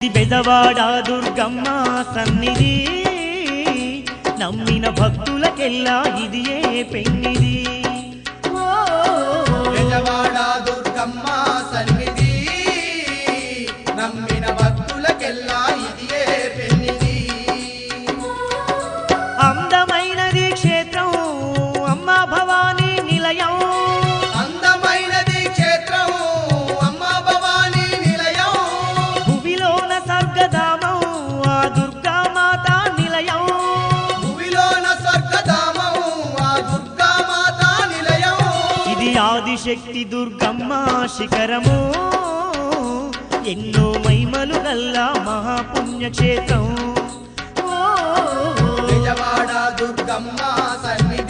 బెజవాడ దుర్గమ్మ సన్నిధి నమ్మిన భక్తులకెల్లా ఇదియే పెన్నిది. బెజవాడ దుర్గమ్మ సన్నిధి నమ్మిన భక్తులకెల్లా ఇదియే పెన్నిది. అందమైనది క్షేత్రం అమ్మ భవానీ నిలయం. అందమైనది క్షేత్రం అమ్మ భవానీ నిలయం. భువిలోన స్వర్గధామం ఆ దుర్గామాత నిలయం. భువిలోన స్వర్గధామం ఆ దుర్గామాత నిలయం. ఇది ఆదిశక్తి దుర్గమ్మ శిఖరము ఎన్నో మహిమలు గల్లా మహాపుణ్యక్షేత్రం. బెజవాడ దుర్గమ్మ సన్నిధి